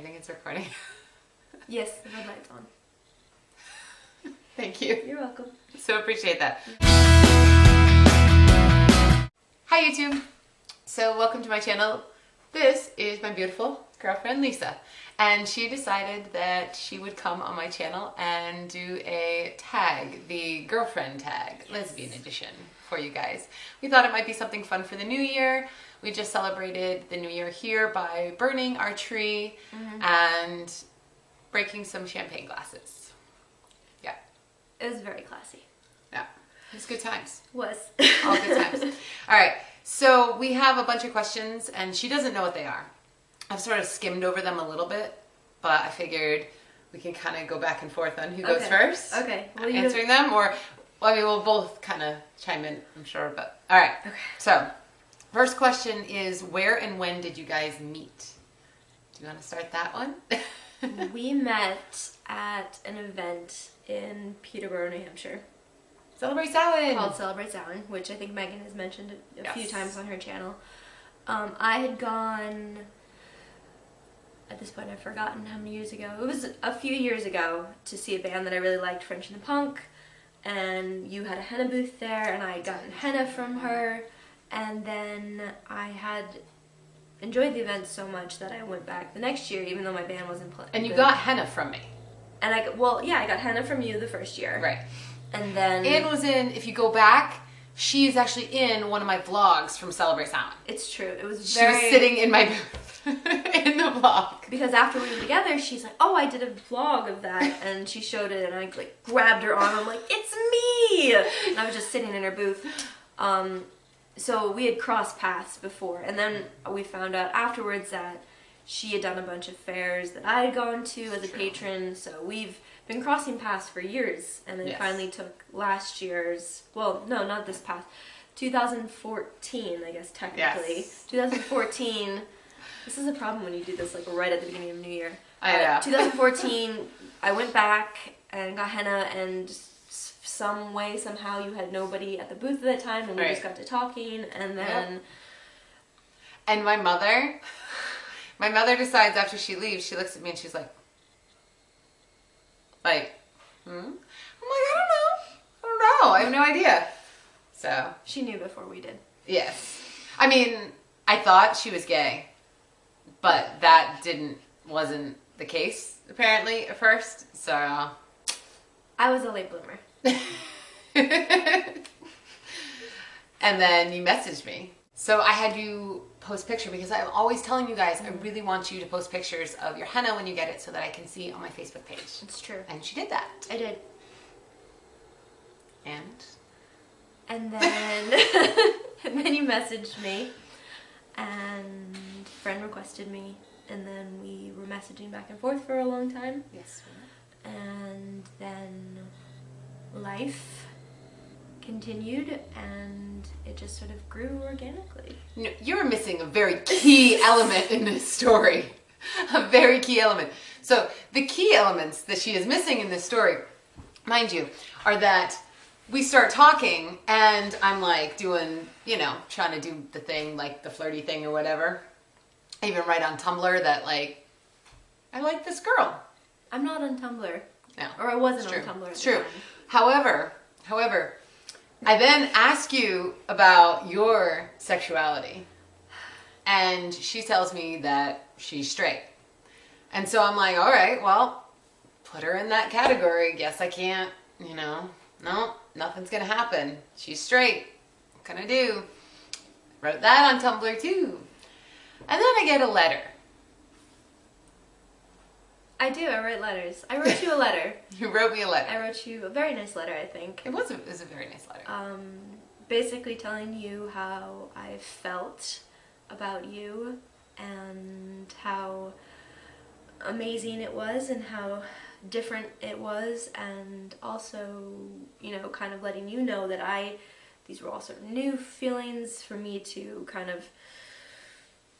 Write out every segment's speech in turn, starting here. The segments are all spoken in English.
think it's recording? Yes, the red light's on. Thank you. You're welcome. So appreciate that. Hi YouTube. So welcome to my channel. This is my beautiful girlfriend Lisa, and she decided that she would come on my channel and do a tag, the girlfriend tag, lesbian edition for you guys. We thought it might be something fun for the new year. We just celebrated the new year here by burning our tree and breaking some champagne glasses. Yeah. It was very classy. Yeah. It was good times. Was. All good times. All right. So we have a bunch of questions, and she doesn't know what they are. I've sort of skimmed over them a little bit, but I figured we can kind of go back and forth on who goes first. Okay. Well, answering them, or well, I mean, we'll both kind of chime in, I'm sure. But all right. Okay. So first question is, where and when did you guys meet? Do you want to start that one? We met at an event in Peterborough, New Hampshire. Celebrate Samhain! Called Celebrate Samhain, which I think Megan has mentioned a few times on her channel. I had gone, at this point I've forgotten how many years ago, it was a few years ago, to see a band that I really liked, French and the Punk, and you had a henna booth there, and I had gotten henna from her, and then I had enjoyed the event so much that I went back the next year, even though my band wasn't playing. And you got henna from me. And I got henna from you the first year. Right. And then Anne was in, if you go back, she is actually in one of my vlogs from Celebrate Samhain. It's true. It was She was sitting in my booth in the vlog. Because after we were together, she's like, oh, I did a vlog of that. And she showed it, and I like grabbed her arm. I'm like, it's me! And I was just sitting in her booth. So we had crossed paths before. And then we found out afterwards that she had done a bunch of fairs that I had gone to as a patron. So we've been crossing paths for years, and then finally took last year's, well, no, not this past, 2014, I guess, technically. Yes. 2014, this is a problem when you do this, like, right at the beginning of New Year. I know. 2014, I went back and got henna, and some way, somehow, you had nobody at the booth at that time, and we just got to talking, and then... Yep. And my mother decides after she leaves, she looks at me and she's like, I'm like, I don't know. I have no idea. So. She knew before we did. Yes. I mean, I thought she was gay, but that wasn't the case, apparently, at first, so. I was a late bloomer. And then you messaged me. So I had you post picture because I'm always telling you guys I really want you to post pictures of your henna when you get it so that I can see on my Facebook page. It's true. And she did that. I did. And then and then you messaged me, and friend requested me, and then we were messaging back and forth for a long time. Yes. And then life continued, and it just sort of grew organically. You're missing a very key element in this story. A very key element. So the key elements that she is missing in this story, mind you, are that we start talking, and I'm like doing, trying to do the thing, like the flirty thing or whatever. I even write on Tumblr that, like, I like this girl. I'm not on Tumblr. No. Or I wasn't on Tumblr. It's true. However, I then ask you about your sexuality, and she tells me that she's straight. And so I'm like, all right, well, put her in that category. Guess I can't, no, nothing's gonna happen. She's straight. What can I do? Wrote that on Tumblr too. And then I get a letter. I do. I write letters. I wrote you a letter. You wrote me a letter. I wrote you a very nice letter, I think. It was a very nice letter. Basically telling you how I felt about you, and how amazing it was, and how different it was, and also, kind of letting you know that these were all sort of new feelings for me to kind of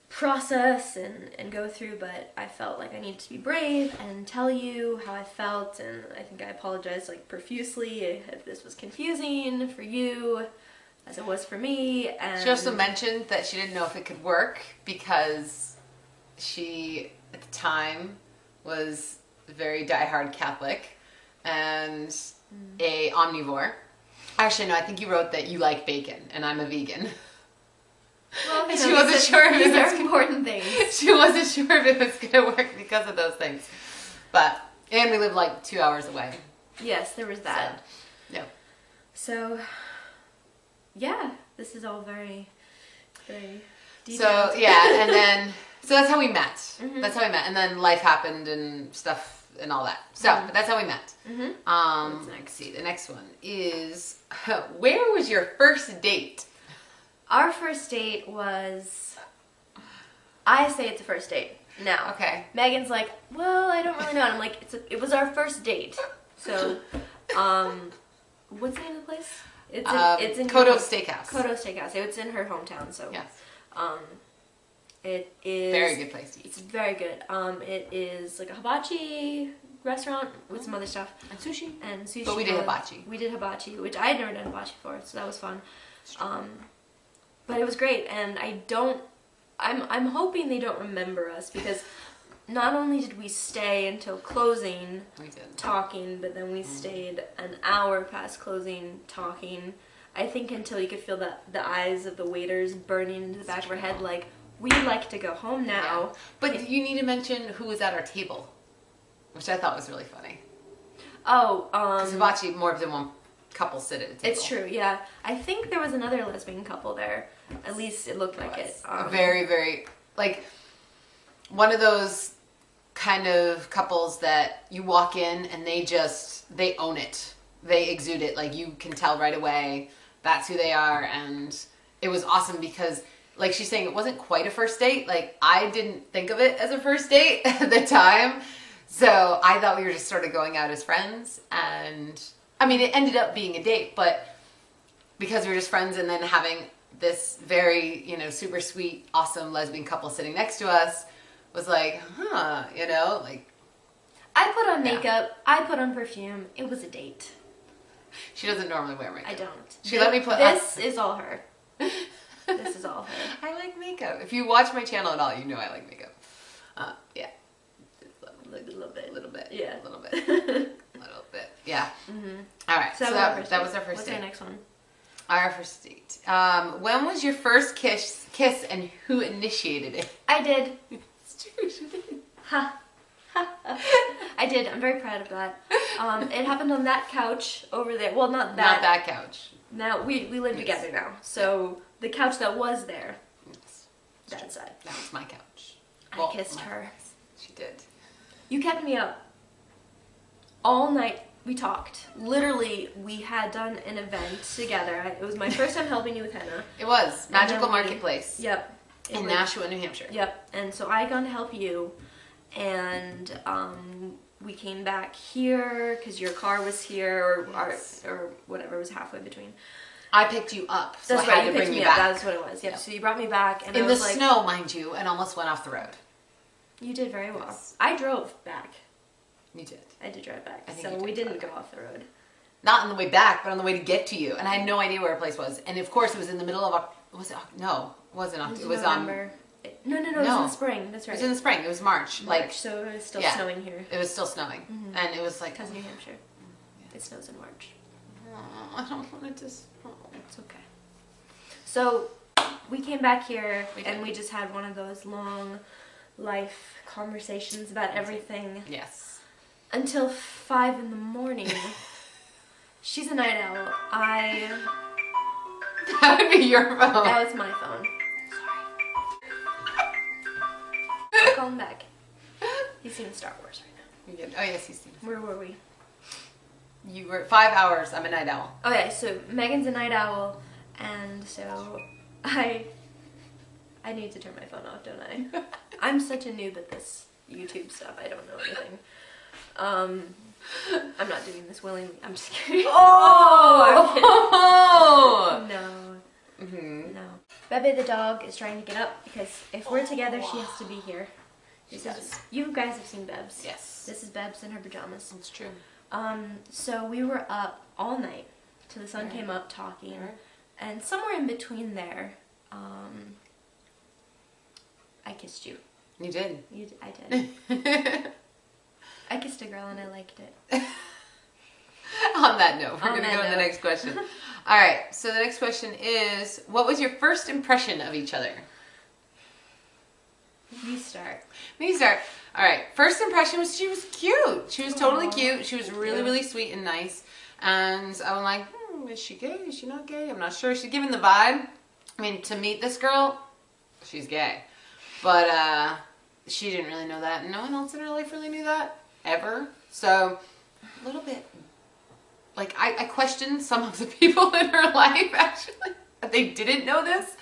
process and go through, but I felt like I needed to be brave and tell you how I felt, and I think I apologized like profusely if this was confusing for you as it was for me. And she also mentioned that she didn't know if it could work because she at the time was very diehard Catholic and a omnivore. Actually, no, I think you wrote that you like bacon and I'm a vegan. Well, she wasn't sure if these it are was important things. She wasn't sure if it was going to work because of those things. And we live like 2 hours away. Yes, there was that. So, yeah. So, yeah, this is all very, very So, detailed. yeah, and then, so that's how we met. Mm-hmm. That's how we met. And then life happened and stuff and all that. So, Mm-hmm. but that's how we met. Mm-hmm. What's next? Let's see, the next one is, where was your first date? Our first date was, I say it's a first date now. Okay. Megan's like, well, I don't really know. And I'm like, it was our first date. So, what's the name of the place? It's in Kodo Steakhouse. Kodo Steakhouse. It's in her hometown, so. Yes. It is Very good place to eat. It's very good. It is like a hibachi restaurant with some other stuff And sushi. and sushi. But we did hibachi. We did hibachi, which I had never done hibachi before, so that was fun. But it was great, and I'm hoping they don't remember us because not only did we stay until closing We did. talking, but then we stayed an hour past closing talking. I think until you could feel the eyes of the waiters burning into the back of our head, like, we'd like to go home now. Yeah. But you need to mention who was at our table, which I thought was really funny. Oh, Because hibachi, more than one couple sit at a table. it's true, yeah. I think there was another lesbian couple there. At least it looked like it. Very, very, like, one of those kind of couples that you walk in and they own it. They exude it. Like, you can tell right away that's who they are. And it was awesome because, like she's saying, it wasn't quite a first date. Like, I didn't think of it as a first date at the time. So I thought we were just sort of going out as friends. And, I mean, it ended up being a date, but because we were just friends and then having this very, super sweet, awesome lesbian couple sitting next to us was like, like. I put on Yeah. makeup. I put on perfume. It was a date. She doesn't normally wear makeup. I don't. She let me put. This is all her. This is all her. I like makeup. If you watch my channel at all, you know I like makeup. Yeah. A little bit. A little bit. Yeah. A little bit. A little bit. Yeah. Mm-hmm. All right. So that was our first What's date. our next one? Our first date. When was your first kiss and who initiated it? I did. It's true. She did. Ha. I did. I'm very proud of that. It happened on that couch over there. Well, not that. Not that couch. Now, we live together now. So, the couch that was there, Yes. that side. That was my couch. I kissed her. She did. You kept me up all night. We talked. Literally, we had done an event together. It was my first time helping you with henna. It was. Magical then we- Marketplace. Yep. It In was- Nashua, New Hampshire. Yep. And so I gone to help you, and we came back here because your car was here, Yes. or whatever was halfway between. I picked you up, so That's I right. had You to picked bring me you up. back. That's what it was. Yep. Yep. So you brought me back, and In I the was like, snow, mind you, and almost went off the road. you did very well. Yes. I drove back. You did. I did drive back, I think so you we did didn't drive go off the road. Not on the way back, but on the way to get to you. And I had no idea where our place was. And of course, it was in the middle of no, it wasn't October. It was November. No, it was in the spring. That's It right. was in the spring. It was March. Like, so it was still yeah. snowing here. it was still snowing. And it was like, Because New Hampshire. It snows in March. oh, I don't want it to snow. It's okay. So we came back here We and did. we just had one of those long life conversations about everything Yes. until 5 in the morning. She's a night owl. That would be your phone. Now it's my phone. Sorry. Call him back. He's seeing Star Wars right Oh, yes, he's seen now. Where were we? it. You were 5 hours. I'm a night owl. Okay, so Megan's a night owl, and so I need to turn my phone off, don't I? I'm such a noob at this YouTube stuff. I don't know anything. I'm not doing this willingly. I'm just kidding. Oh! No, Mm-hmm. no. Bebe the dog is trying to get up because if we're together, she has to be here. She This is- does. You guys have seen Bebs. Yes. This is Bebs in her pajamas. That's true. So we were up all night till the sun came up talking, and somewhere in between there, I kissed you. You did. I did. I kissed a girl and I liked it. On that note, we're On going to that go to the note. next question. All right. So the next question is, what was your first impression of each other? You start. Me start. All right. First impression was she was cute. She was totally Aw, cute. She was really, yeah. really sweet and nice. And I was like, is she gay? Is she not gay? I'm not sure. She's giving the vibe. I mean, to meet this girl, she's gay. But she didn't really know that. No one else in her life really knew that ever. So a little bit. Like, I questioned some of the people in her life, actually. They didn't know this.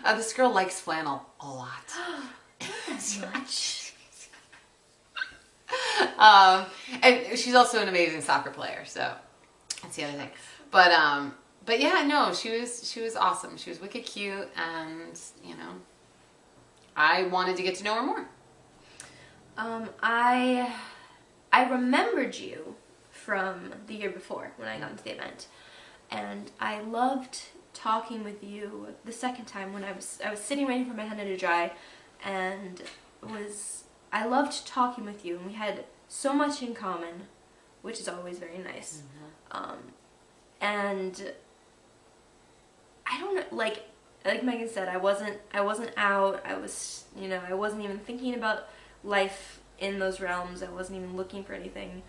This girl likes flannel a lot. Much. And she's also an amazing soccer player, so that's the other thing. But yeah, no, she was awesome. She was wicked cute, and you know, I wanted to get to know her more. I remembered you from the year before when I got into the event, and I loved talking with you the second time when I was sitting waiting for my henna to dry, and I loved talking with you, and we had so much in common, which is always very nice. Mm-hmm. And I don't know, like Megan said, I wasn't out. I was, I wasn't even thinking about life in those realms. I wasn't even looking for anything.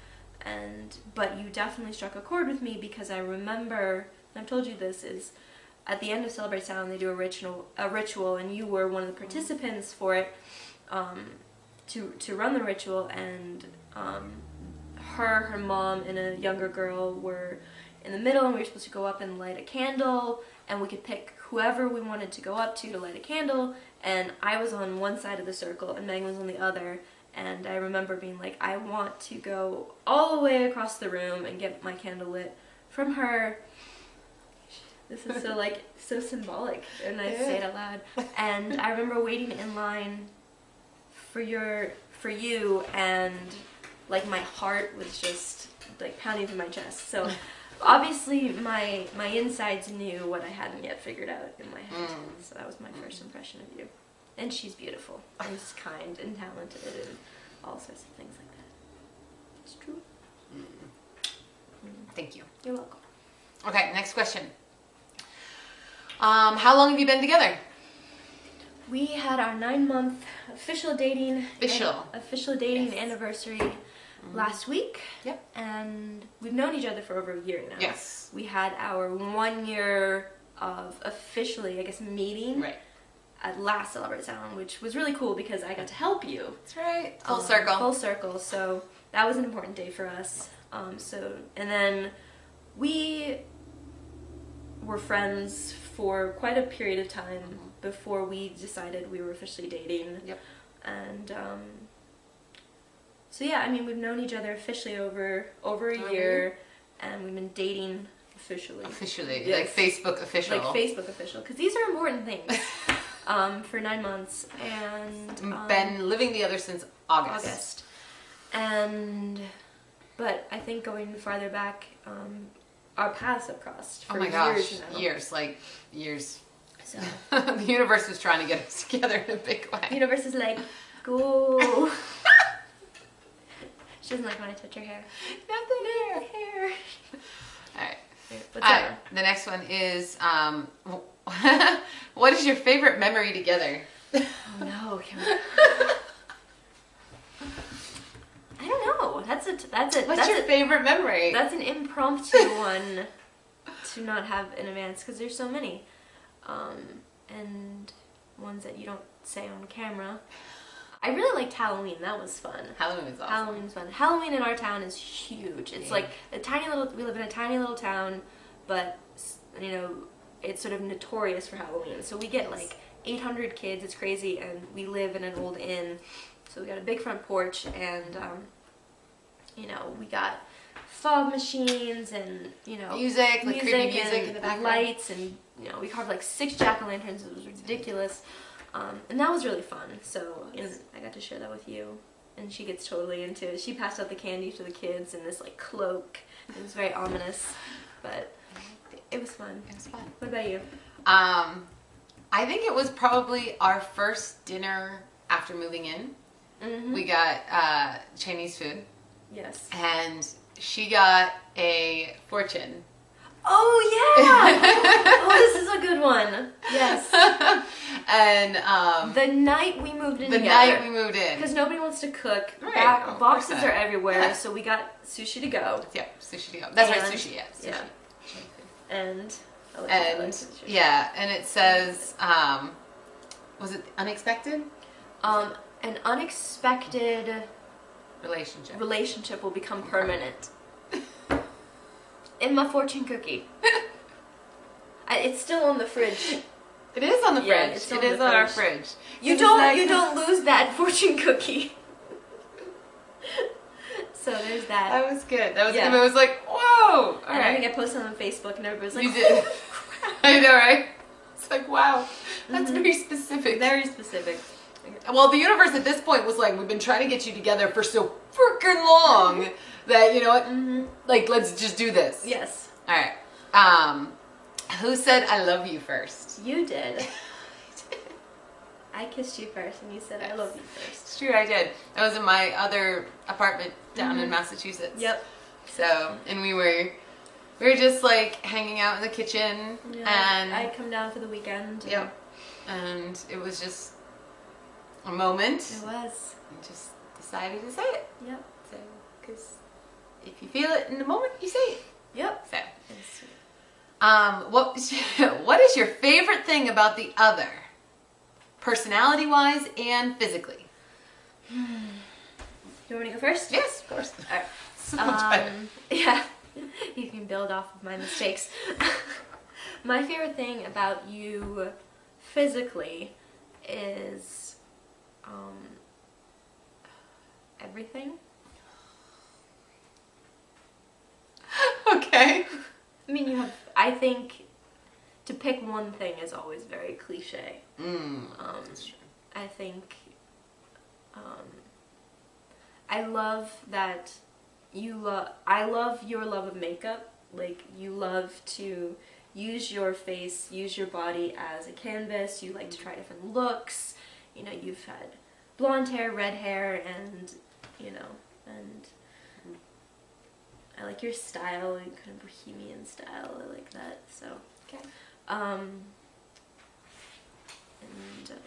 But you definitely struck a chord with me, because I remember, and I've told you this, is at the end of Celebrate Sound they do a ritual, and you were one of the participants for it, to run the ritual, and her mom and a younger girl were in the middle, and we were supposed to go up and light a candle, and we could pick whoever we wanted to go up to light a candle, and I was on one side of the circle and Megan was on the other. And I remember being like, I want to go all the way across the room and get my candle lit from her. This is so symbolic, and I say it out loud. And I remember waiting in line for you, and like my heart was just like pounding through my chest. So obviously my insides knew what I hadn't yet figured out in my head. So that was my first impression of you. And she's beautiful, and she's kind and talented and all sorts of things like that. It's true. Thank you. You're welcome. Okay, next question. How long have you been together? We had our 9-month official dating anniversary last week. Yep. And we've known each other for over a year now. Yes. We had our 1 year of officially, I guess, meeting. Right. At last Celebrate Sound, which was really cool because I got to help you. That's right. Full circle. Full circle. So that was an important day for us. And then we were friends for quite a period of time before we decided we were officially dating. Yep. And so yeah, I mean, we've known each other officially over a year, and we've been dating officially. Officially, yes. like Facebook official. Like Facebook official, because these are important things. For 9 months, and been living together since August. But I think going farther back, our paths have crossed for years years. So the universe was trying to get us together in a big way. The universe is like, go. She doesn't like when I touch her hair. Nothing hair. All right. What's up? The next one is, what is your favorite memory together? Oh no. I don't know. That's it. What's your favorite memory? That's an impromptu one to not have in advance, because there's so many. And ones that you don't say on camera. I really liked Halloween. That was fun. Halloween was awesome. Halloween's fun. Halloween in our town is huge. It's like we live in a tiny little town, but it's sort of notorious for Halloween. So we get like 800 kids. It's crazy, and we live in an old inn. So we got a big front porch, and we got fog machines and music, creepy music in the background, lights, and we carved like 6 jack-o'-lanterns. It was ridiculous. And that was really fun. So I got to share that with you, and she gets totally into it. She passed out the candy to the kids in this like cloak. It was very ominous, but it was fun. It was fun. What about you? I think it was probably our first dinner after moving in. Mm-hmm. We got Chinese food. Yes. And she got a fortune. Oh, yeah! Oh, this is a good one. Yes. And the night we moved in the together. night we moved in. Because nobody wants to cook. Right. Oh, Boxes are everywhere, Yeah. so we got sushi to go. Yeah, sushi to go. That's right, And- sushi, yeah. Sushi. Yeah. And... And yeah, and it says, was it unexpected? An unexpected Relationship will become permanent. In my fortune cookie. It's still on the fridge. It is on the Yeah, fridge. it's It on is the on our fridge. fridge. You don't lose that fortune cookie. So there's that. That was good. That was Yeah. good. It was like, whoa! And I think I posted on Facebook and everybody was like, You did. I know, right? It's like, wow. That's Mhm. very specific. very specific. Well, the universe at this point was like, we've been trying to get you together for so freaking long that, you know what? Mm-hmm. Like, let's just do this. Yes. All right. Who said I love you first? You did. I kissed you first and you said I love you first. It's true, I did. I was in my other apartment down in Massachusetts. Yep. So, and we were just like hanging out in the kitchen, and I'd come down for the weekend. yep, and it was just a moment. It was. And just decided to say it. Yep. So, because if you feel it in the moment, you say it. Yep. So, It's sweet. what is your favorite thing about the other, personality-wise and physically? You want me to go first? Yes, of course. All right. So much better. Yeah. You can build off of my mistakes. My favorite thing about you physically is everything. Okay. I mean, I think to pick one thing is always very cliche. That's true. I think I love that I love your love of makeup. Like, you love to use your face, use your body as a canvas. You like to try different looks. You know, you've had blonde hair, red hair, and I like your style, kind of bohemian style. I like that. So, Okay. and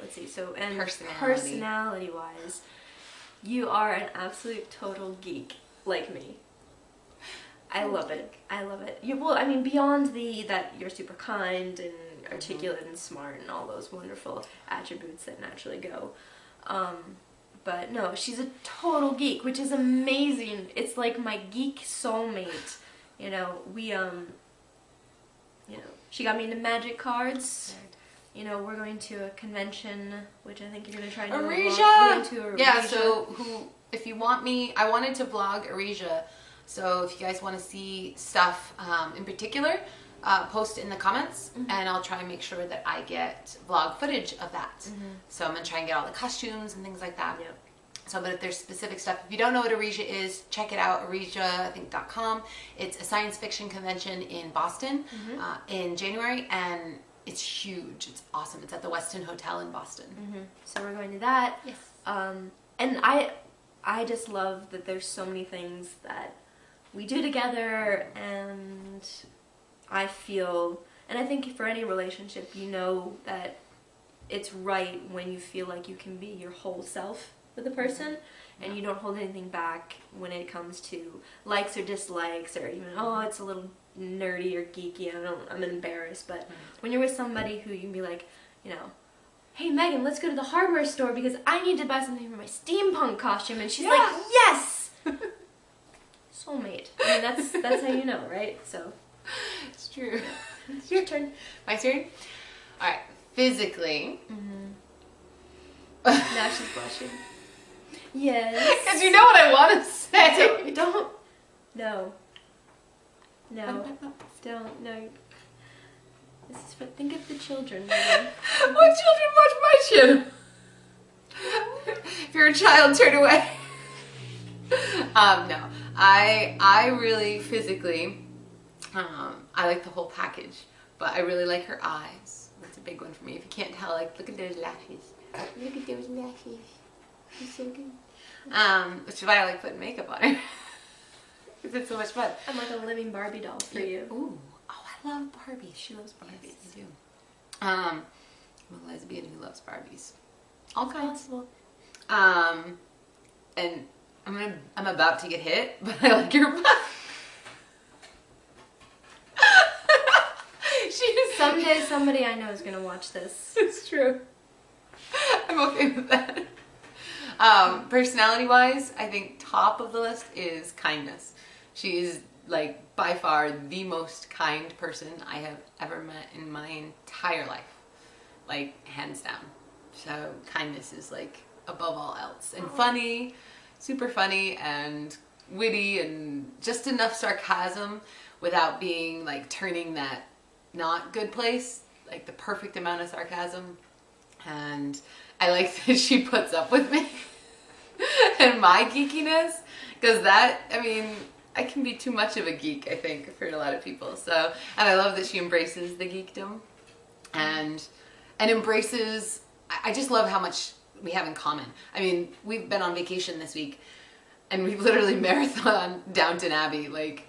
let's see. So, and personality-wise, you are an absolute total geek like me. I love it. I love it. Beyond that you're super kind and articulate and smart and all those wonderful attributes that naturally go. But no, she's a total geek, which is amazing. It's like my geek soulmate. You know, she got me into magic cards. Right. You know, we're going to a convention, which I think you're going to try and do. Arisia! Yeah, so if you want me, I wanted to vlog Arisia. So if you guys want to see stuff in particular, post it in the comments, and I'll try and make sure that I get vlog footage of that. So I'm going to try and get all the costumes and things like that. Yep. So, but if there's specific stuff, if you don't know what Arisia is, check it out, arisia.com. It's a science fiction convention in Boston in January, and it's huge. It's awesome. It's at the Westin Hotel in Boston. So we're going to that. Yes. And I just love that there's so many things that we do together, and I feel, and I think for any relationship, you know that it's right when you feel like you can be your whole self with a person, and you don't hold anything back when it comes to likes or dislikes, or even, oh, it's a little nerdy or geeky, I'm embarrassed. But when you're with somebody who you can be like, you know, hey Megan, let's go to the hardware store because I need to buy something for my steampunk costume, and she's like, yes! Soulmate. I mean, that's how you know, right? So It's true. it's your turn. My turn? All right. Physically. Now she's blushing. Yes. Because you know what I want to say. Don't. No. No. Don't. No. This is for. Think of the children. Megan. What children watch my channel? If you're a child, turn away. No. I really physically, I like the whole package, but I really like her eyes. That's a big one for me. If you can't tell, like, look at those lashes. Look at those lashes. It's so good. Which is why I like putting makeup on her. Because it's so much fun. I'm like a living Barbie doll for you. Ooh. Oh, I love Barbies. She loves Barbies. Yes, I do. I'm a lesbian who loves Barbies. All kinds. Possible. And I'm about to get hit, but I like your butt. Someday somebody I know is gonna watch this. It's true. I'm okay with that. Personality-wise, I think top of the list is kindness. She is like by far the most kind person I have ever met in my entire life. Like hands down. So kindness is like above all else. And funny, super funny and witty and just enough sarcasm without being like turning that not good place, like the perfect amount of sarcasm. And I like that she puts up with me and my geekiness, because that, I mean, I can be too much of a geek, I think, for a lot of people. So, and I love that she embraces the geekdom and embraces, I just love how much we have in common. I mean, we've been on vacation this week and we've literally marathon Downton Abbey, like,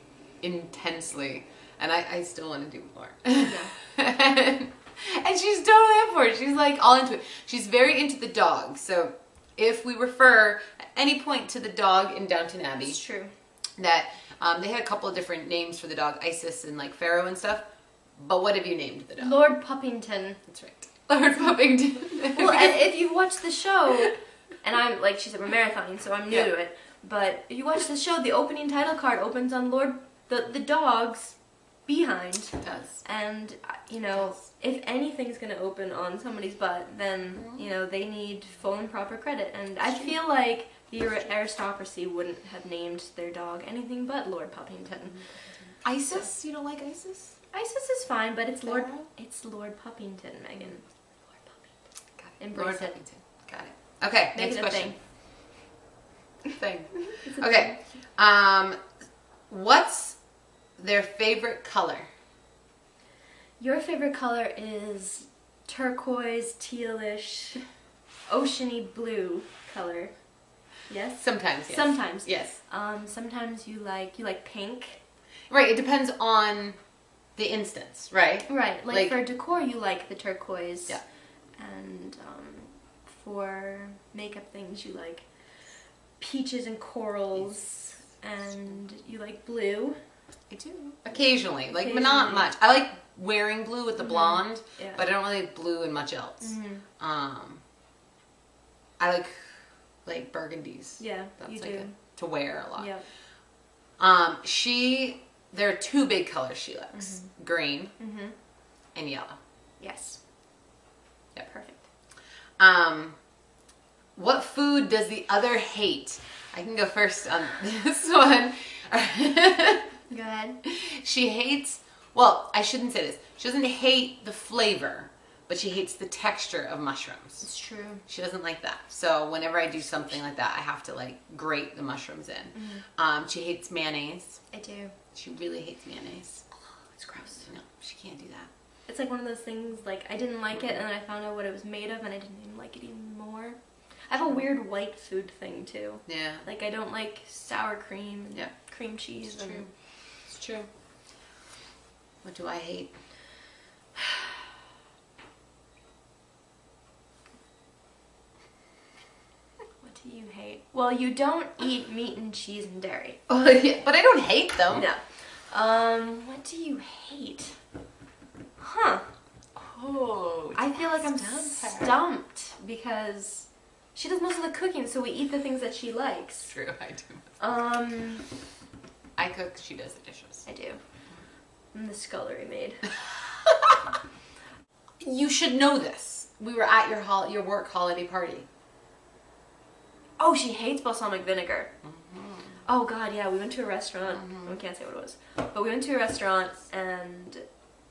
intensely. And I still want to do more. Yeah. and she's totally up for it. She's like all into it. She's very into the dog. So if we refer at any point to the dog in Downton Abbey, it's true. That they had a couple of different names for the dog, Isis and like Pharaoh and stuff. But what have you named the dog? Lord Puppington. That's right. Lord Puppington. Well, if you watch the show, and I'm like she said, we're marathoning, so I'm new to it. But if you watch the show, the opening title card opens on the dog's behind. It does. And you know, if anything's gonna open on somebody's butt, then you know they need full and proper credit. And I feel like the aristocracy wouldn't have named their dog anything but Lord Puppington. Isis? You don't like Isis? Isis is fine, but it's Lord Pharaoh? Puppington, Megan. Lord Puppington. Got it. Embrace Lord it. Puppington. Got it. Okay, Make next it a question. Thing. It's a Okay. What's their favorite color? Your favorite color is turquoise, tealish, oceany blue color. Yes? Sometimes, yes. Sometimes. Yes. Sometimes you like pink. Right, it depends on the instance, right? Right. Like for decor you like the turquoise. Yeah. And for makeup things you like peaches and corals, and you like blue. I do. Occasionally, but not much. I like wearing blue with the blonde, but I don't really like blue and much else. I like burgundies. Yeah, that's you like do. To wear a lot. Yeah. There are two big colors she likes: green and yellow. Yes. Yeah, perfect. What food does the other hate? I can go first on this one. Go ahead. She hates, well, I shouldn't say this. She doesn't hate the flavor, but she hates the texture of mushrooms. It's true. She doesn't like that. So whenever I do something like that, I have to like grate the mushrooms in. She hates mayonnaise. I do. She really hates mayonnaise. Oh, it's gross. No, she can't do that. It's like one of those things, like, I didn't like it, and then I found out what it was made of, and I didn't even like it even more. I have a weird white food thing, too. Yeah. Like, I don't like sour cream and Yeah. cream cheese. It's true. It's true. What do I hate? What do you hate? Well, you don't eat meat and cheese and dairy. Oh, yeah, but I don't hate them. No. What do you hate? Huh. Oh, I feel like I'm stumped because she does most of the cooking, so we eat the things that she likes. True, I do. I cook, she does the dishes. I do. I'm the scullery maid. You should know this. We were at your work holiday party. Oh, she hates balsamic vinegar. Oh God, yeah, we went to a restaurant. We can't say what it was, but we went to a restaurant and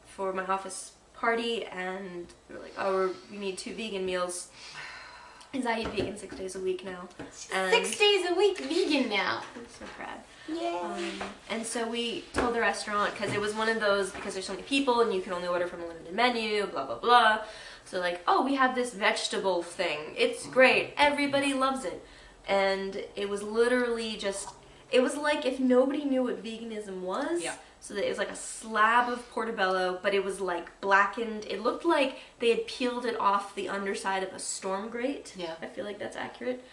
for my office party, and we were like, oh, we need 2 vegan meals. Because I eat vegan 6 days a week now. And 6 days a week vegan now. I'm so proud. Yeah. And so we told the restaurant, because it was one of those, because there's so many people and you can only order from a limited menu, blah, blah, blah. So like, oh, we have this vegetable thing. It's great. Everybody loves it. And it was literally just, it was like if nobody knew what veganism was. Yeah. So that it was like a slab of portobello, but it was like blackened. It looked like they had peeled it off the underside of a storm grate. Yeah. I feel like that's accurate.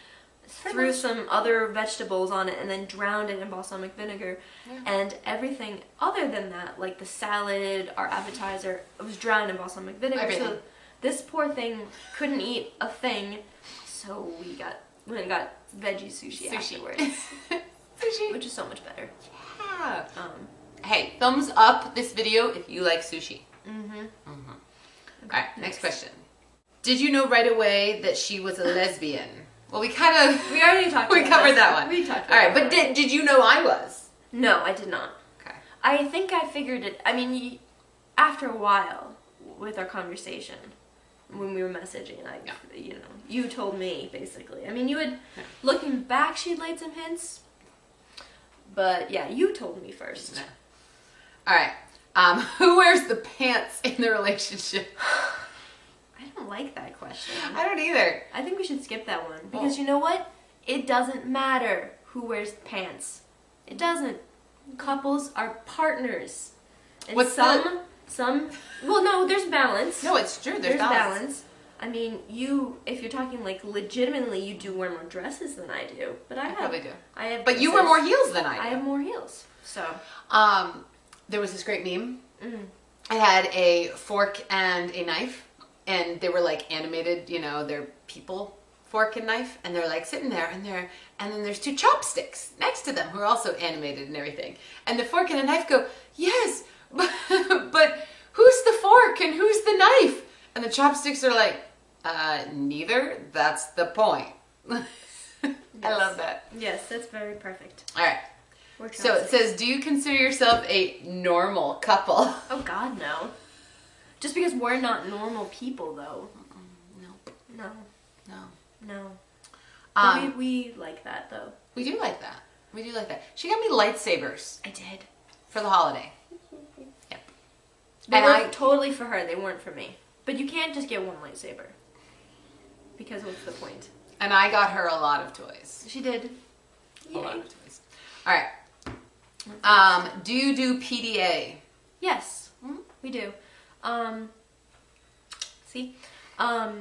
Pretty Threw much. some other vegetables on it and then drowned it in balsamic vinegar. Yeah. And everything other than that, like the salad, our appetizer, it was drowned in balsamic vinegar. Everything. So this poor thing couldn't eat a thing. So we went and got veggie sushi afterwards, Sushi. which is so much better. Yeah. Hey, thumbs up this video if you like sushi. All right, next question. Did you know right away that she was a lesbian? Well, we already covered that one. We talked about All right, that but one. did you know I was? No, I did not. Okay. I think I figured it. I mean, after a while with our conversation, when we were messaging, you told me basically. I mean, you had looking back, she'd laid some hints, but yeah, you told me first. No. All right. Who wears the pants in the relationship? I don't like that question. I don't either. I think we should skip that one because you know what? It doesn't matter who wears pants. It doesn't. Couples are partners. And What's some well, no, there's balance. No, it's true. There's balance. I mean, if you're talking like legitimately, you do wear more dresses than I do. But I probably do. I have But you wear more heels than I do. I have more heels. So. There was this great meme. It had a fork and a knife, and they were like animated, they're people, fork and knife, and they're like sitting there, and then there's two chopsticks next to them who are also animated and everything. And the fork and the knife go, yes, but who's the fork and who's the knife? And the chopsticks are like, neither. That's the point. I love that. Yes, that's very perfect. All right. So it says, do you consider yourself a normal couple? Oh God, no. Just because we're not normal people, though. No. But we like that, though. We do like that. We do like that. She got me lightsabers I did. for the holiday. Yep. They And were totally for her. They weren't for me. But you can't just get one lightsaber. Because what's the point? And I got her a lot of toys. She did. A lot of toys. All right. Do you do PDA? Yes, we do. See, I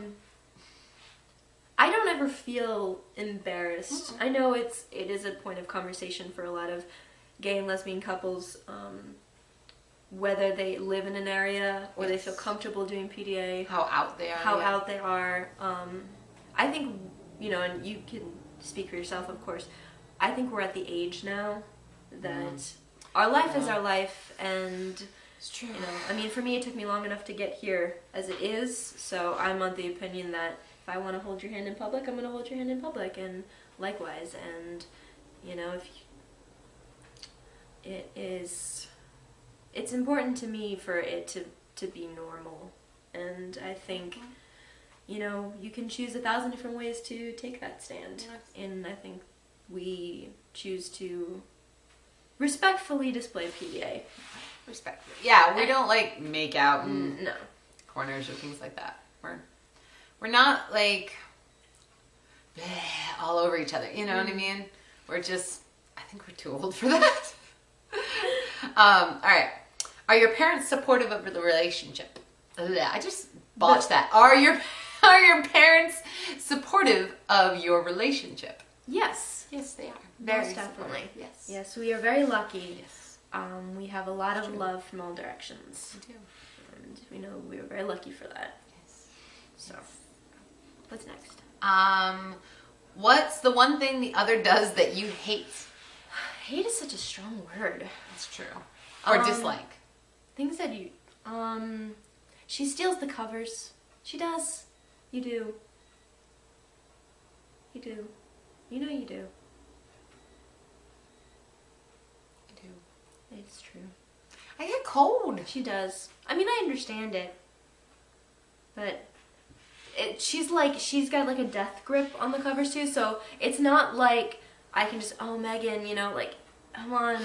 don't ever feel embarrassed. I know it is a point of conversation for a lot of gay and lesbian couples, whether they live in an area or they feel comfortable doing PDA. How out they are. Out they are. I think, and you can speak for yourself, of course. I think we're at the age now that our life is our life, and it's true. I mean, for me, it took me long enough to get here as it is, so I'm of the opinion that if I want to hold your hand in public, I'm going to hold your hand in public, and likewise, and, it's important to me for it to be normal, and I think, you can choose 1,000 different ways to take that stand, and I think we choose to respectfully display PDA. Respectfully. Yeah, we don't make out in No. corners or things like that. We're not like all over each other. You know what I mean? We're just, I think we're too old for that. All right. Are your parents supportive of the relationship? I just botched that. Are your parents supportive of your relationship? Yes. Yes, they are. Most definitely. Supportive. Yes. Yes, we are very lucky. Yes. We have a lot of love from all directions. We do. And we know we are very lucky for that. Yes. So, what's next? What's the one thing the other does that you hate? Hate is such a strong word. That's true. Or dislike. Things that you, she steals the covers. She does. You do. You do. You know you do. I do. It's true. I get cold. She does. I mean, I understand it. But she's got like a death grip on the covers too, so it's not like I can just, oh, Megan, come on,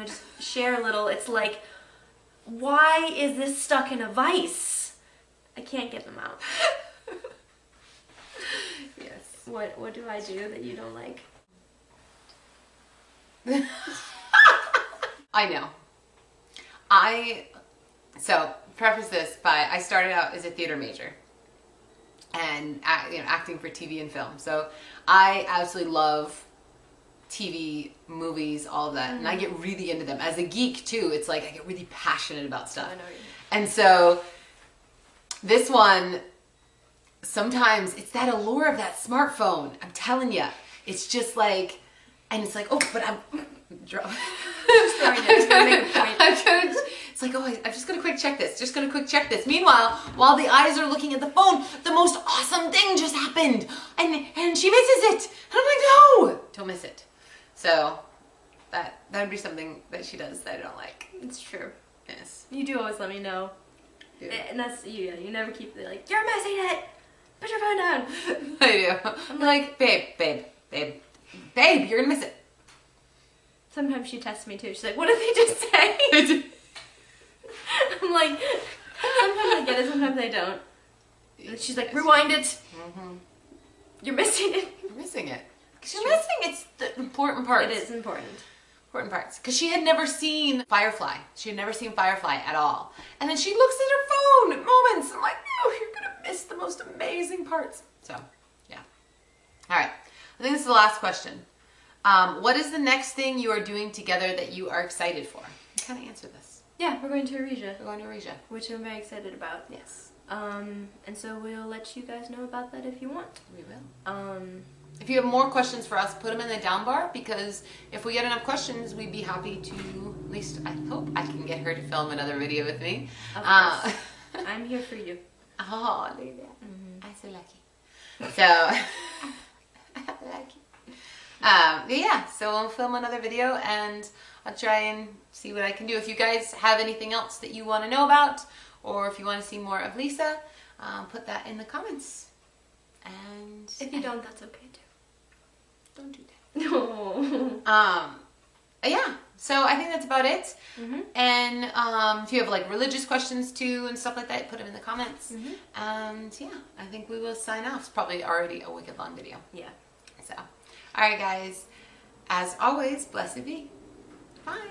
just share a little. It's like, why is this stuck in a vise? I can't get them out. Yes. What do I do that you don't like? I know. So preface this by I started out as a theater major and acting for TV and film. So I absolutely love TV, movies, all of that, and I get really into them. As a geek too, it's like I get really passionate about stuff. I know what you mean. And so this one, sometimes it's that allure of that smartphone. I'm telling you, it's just like, and it's like, oh, but I'm. It's like, oh, I'm just gonna quick check this. Meanwhile, while the eyes are looking at the phone, the most awesome thing just happened, and she misses it. And I'm like, no, don't miss it. So that would be something that she does that I don't like. It's true. Yes. You do always let me know. Yeah. And that's you. You never keep like, you're missing it. Put your phone down. I do. I'm like, babe, you're gonna miss it. Sometimes she tests me too. She's like, what did they just say? I'm like, sometimes I get it, sometimes I don't. And she's like, rewind it. Mm-hmm. You're missing it. You're missing it. Because you're missing it's the important parts. It is important. Important parts. Because she had never seen Firefly. She had never seen Firefly at all. And then she looks at her phone at moments. I'm like, no, you're going to miss the most amazing parts. So, yeah. All right. I think this is the last question. What is the next thing you are doing together that you are excited for? You kind of answer this. Yeah, we're going to Aresia. We're going to Aresia. Which I'm very excited about. Yes. And so we'll let you guys know about that if you want. We will. If If you have more questions for us, put them in the down bar, because if we get enough questions, we'd be happy to, at least I hope I can get her to film another video with me. Of course. I'm here for you. Oh, look at that. I'm so lucky. So, lucky. Yeah, so we'll film another video and I'll try and see what I can do. If you guys have anything else that you want to know about, or if you want to see more of Lisa, put that in the comments. And If you don't, that's okay too. don't do that. No. Yeah, so I think that's about it. Mm-hmm. And if you have like religious questions too and stuff like that, put them in the comments. Mm-hmm. And yeah, I think we will sign off. It's probably already a wicked long video. Yeah. So, all right, guys. As always, blessed be. Bye.